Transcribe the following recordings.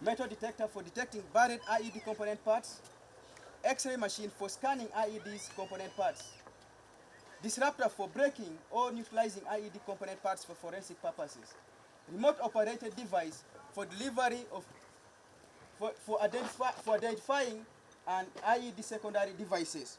metal detector for detecting buried IED component parts, X-ray machine for scanning IED's component parts, disruptor for breaking or neutralizing IED component parts for forensic purposes, remote operated device for delivery of for identifying an IED secondary devices.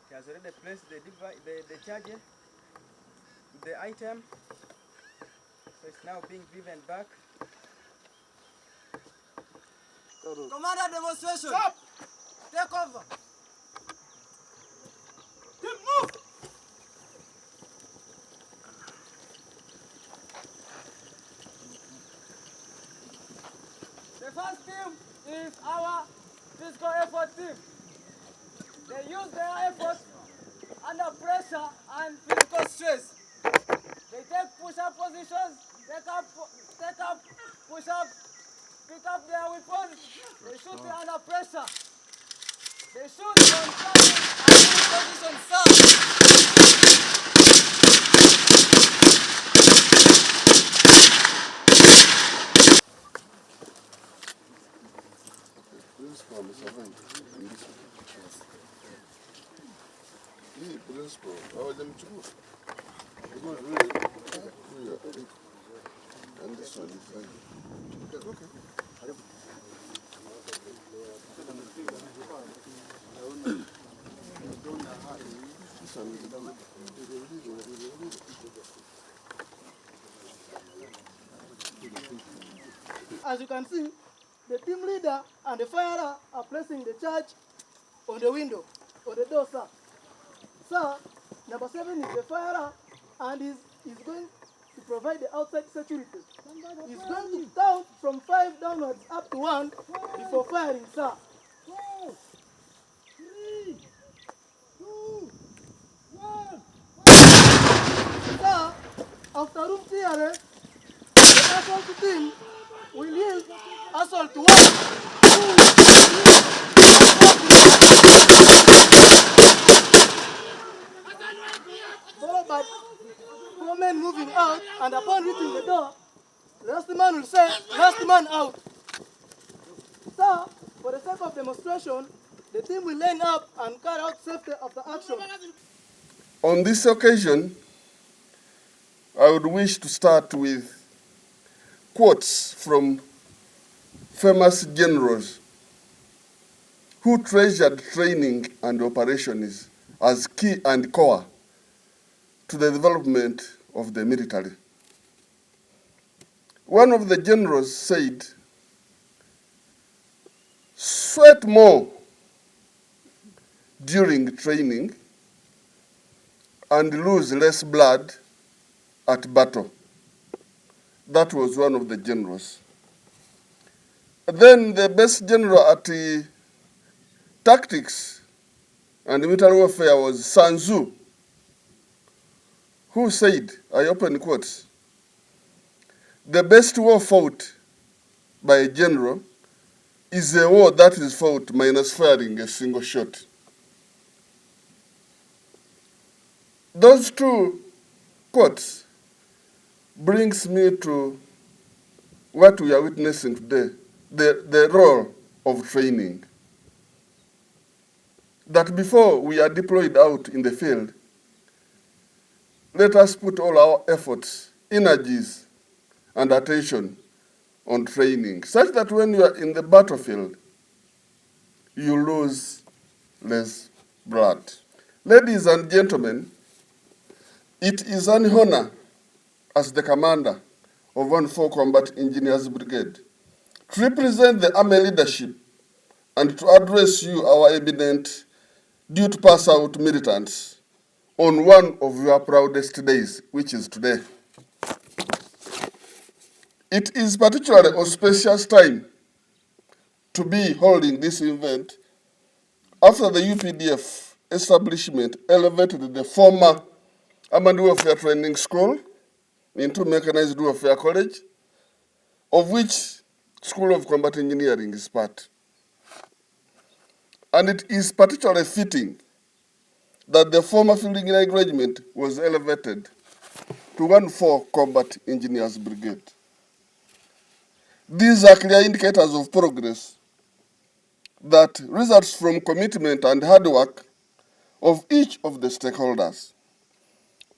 He has already placed the charger, the item, so it's now being driven back. Commander, demonstration. Stop. Take over. Team, move. The first team is our physical effort team. They use their effort under pressure and physical stress. They take push-up positions, take up push-up, pick up their weapons. They shoot under pressure. They shoot on target and in position first. And this one is fine. Okay. As you can see, the team leader and the firer are placing the charge on the window, or the door, sir. Sir, number 7 is the firer and is going to provide the outside security. He's going to count from 5 downwards up to 1 before firing, sir. 4, 3, 2, 1. Sir, after room clearance, the assault team will yield assault to 1, 2, 3, 4, followed by 4 men moving out, and upon reaching the door, the last man will say, last man out. Sir, for the sake of demonstration, the team will line up and carry out safety after action. On this occasion, I would wish to start with quotes from famous generals who treasured training and operations as key and core to the development of the military. One of the generals said, "Sweat more during training and lose less blood at battle." That was one of the generals. Then the best general at the tactics and military warfare was Sun Tzu, who said, I open quotes, "The best war fought by a general is a war that is fought minus firing a single shot." Those two quotes brings me to what we are witnessing today, the role of training. That before we are deployed out in the field, let us put all our efforts, energies, and attention on training, such that when you are in the battlefield, you lose less blood. Ladies and gentlemen, it is an honor as the commander of 1-4 Combat Engineers Brigade to represent the Army leadership and to address you, our eminent due to pass out militants, on one of your proudest days, which is today. It is particularly auspicious time to be holding this event after the UPDF establishment elevated the former Armed Warfare Training School into Mechanized Warfare College, of which School of Combat Engineering is part. And it is particularly fitting that the former Field Engineering Regiment was elevated to 1-4 Combat Engineers Brigade. These are clear indicators of progress that results from commitment and hard work of each of the stakeholders.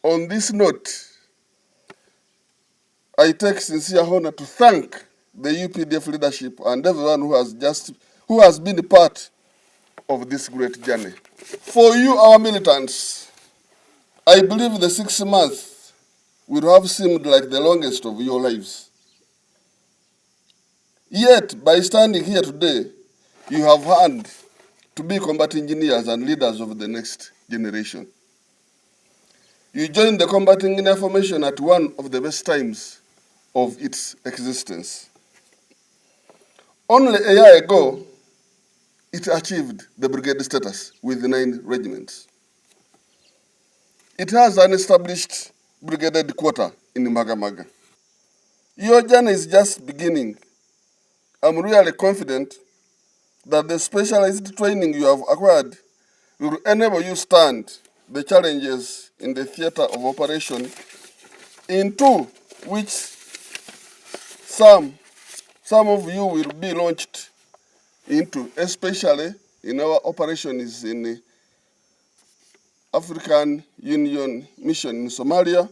On this note, I take sincere honor to thank the UPDF leadership and everyone who has been a part of this great journey. For you, our militants, I believe the 6 months would have seemed like the longest of your lives. Yet, by standing here today, you have earned to be combat engineers and leaders of the next generation. You joined the combat engineer formation at one of the best times of its existence. Only a year ago, it achieved the brigade status with 9 regiments. It has an established brigade headquarters in Magamaga. Your journey is just beginning. I'm really confident that the specialized training you have acquired will enable you stand the challenges in the theater of operation, into which some of you will be launched into, especially in our operations in the African Union Mission in Somalia,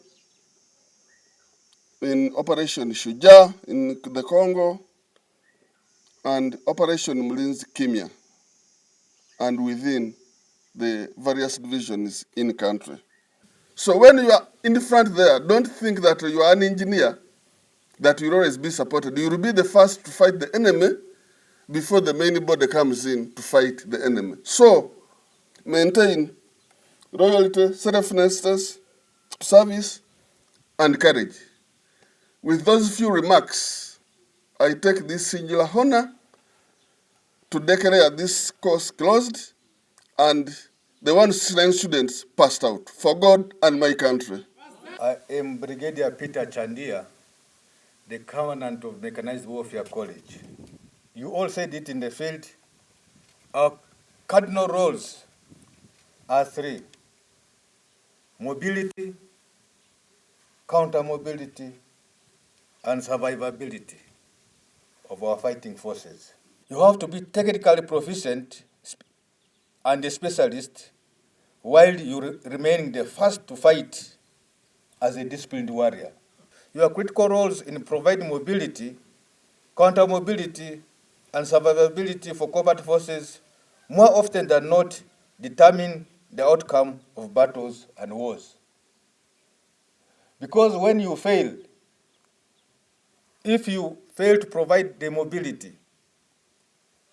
in Operation Shujaa in the Congo, and Operation Mlinzi Kimia, and within the various divisions in the country. So when you are in the front there, don't think that you are an engineer that will always be supported. You will be the first to fight the enemy before the main body comes in to fight the enemy. So maintain loyalty, selflessness, service, and courage. With those few remarks, I take this singular honor to declare this course closed and the 169 students passed out for God and my country. I am Brigadier Peter Chandia, the Commandant of Mechanized Warfare College. You all said it in the field. Our cardinal roles are 3: mobility, counter-mobility, and survivability of our fighting forces. You have to be technically proficient and a specialist while you remaining the first to fight as a disciplined warrior. Your critical roles in providing mobility, counter-mobility, and survivability for combat forces more often than not determine the outcome of battles and wars. Because when you fail, if you fail to provide the mobility,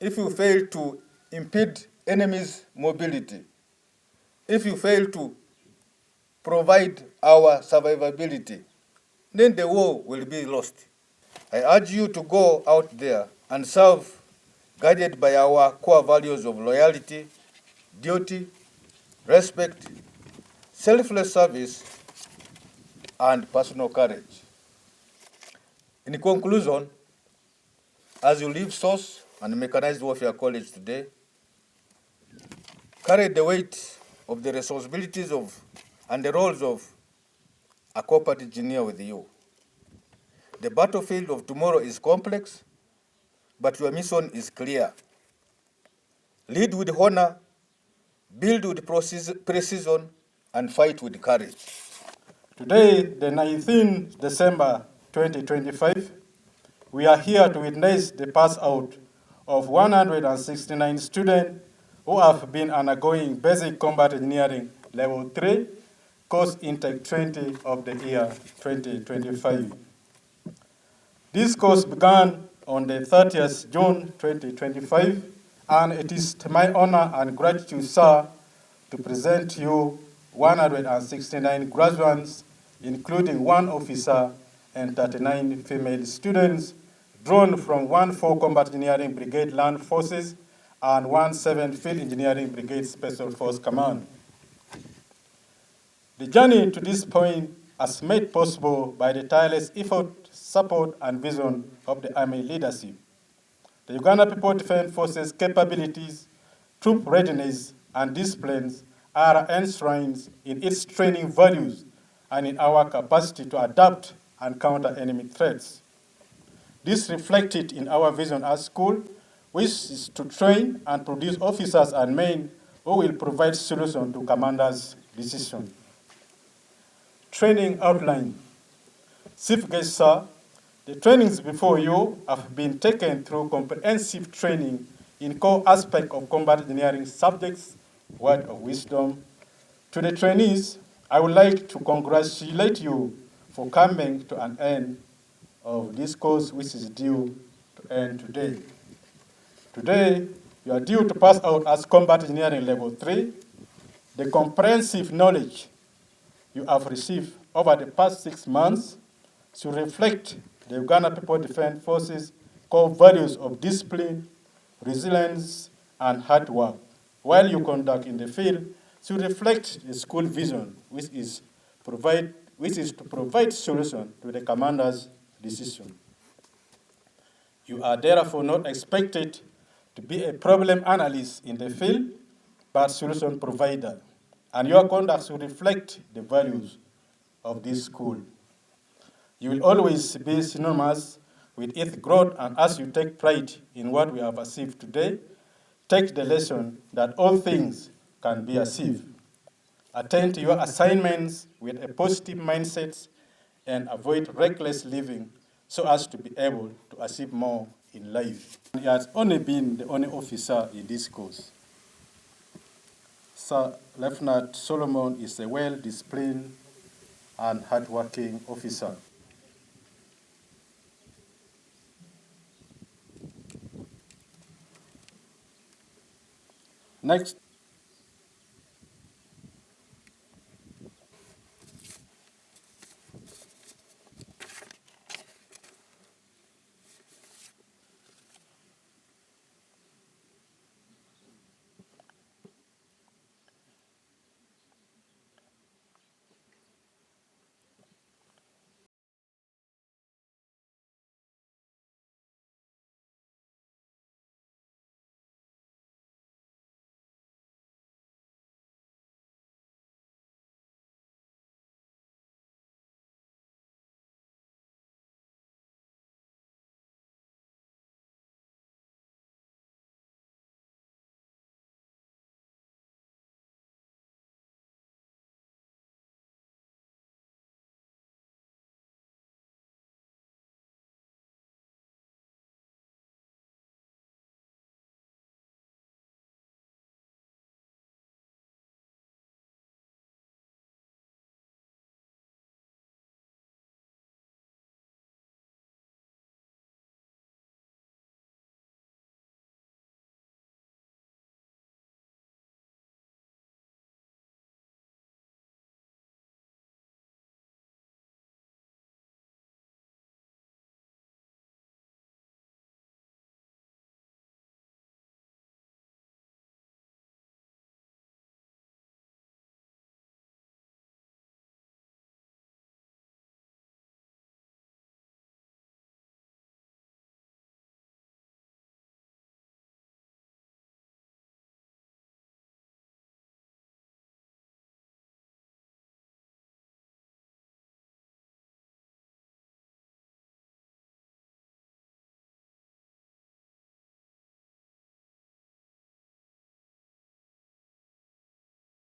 if you fail to impede enemy's mobility, if you fail to provide our survivability, then the war will be lost. I urge you to go out there and serve, guided by our core values of loyalty, duty, respect, selfless service, and personal courage. In conclusion, as you leave SOS and Mechanized Warfare College today, carry the weight of the responsibilities of and the roles of a combat engineer with you. The battlefield of tomorrow is complex, but your mission is clear. Lead with honor, build with precision, and fight with courage. Today, the 19th December 2025, we are here to witness the pass out of 169 students who have been undergoing basic combat engineering level 3 course intake 20 of the year 2025. This course began on the 30th June 2025, and it is to my honor and gratitude, sir, to present you 169 graduates, including 1 officer and 39 female students, drawn from 1-4 Combat Engineering Brigade Land Forces and 1-7 Field Engineering Brigade Special Force Command. The journey to this point is made possible by the tireless efforts support and vision of the Army leadership. The Uganda People Defense Forces capabilities, troop readiness, and disciplines are enshrined in its training values and in our capacity to adapt and counter enemy threats. This reflected in our vision as school, which is to train and produce officers and men who will provide solutions to commanders' decisions. Training outline. Chief Guest Sir, the trainings before you have been taken through comprehensive training in core aspects of combat engineering subjects, word of wisdom. To the trainees, I would like to congratulate you for coming to an end of this course, which is due to end today. Today, you are due to pass out as Combat Engineering Level 3. The comprehensive knowledge you have received over the past 6 months should reflect the Uganda People Defense Forces core values of discipline, resilience, and hard work, while you conduct in the field should reflect the school vision, which is to provide solution to the commander's decision. You are therefore not expected to be a problem analyst in the field, but solution provider, and your conduct should reflect the values of this school. You will always be synonymous with its growth, and as you take pride in what we have achieved today, take the lesson that all things can be achieved. Attend to your assignments with a positive mindset and avoid reckless living so as to be able to achieve more in life. He has only been the only officer in this course. Sir Lieutenant Solomon is a well-disciplined and hardworking officer. Next,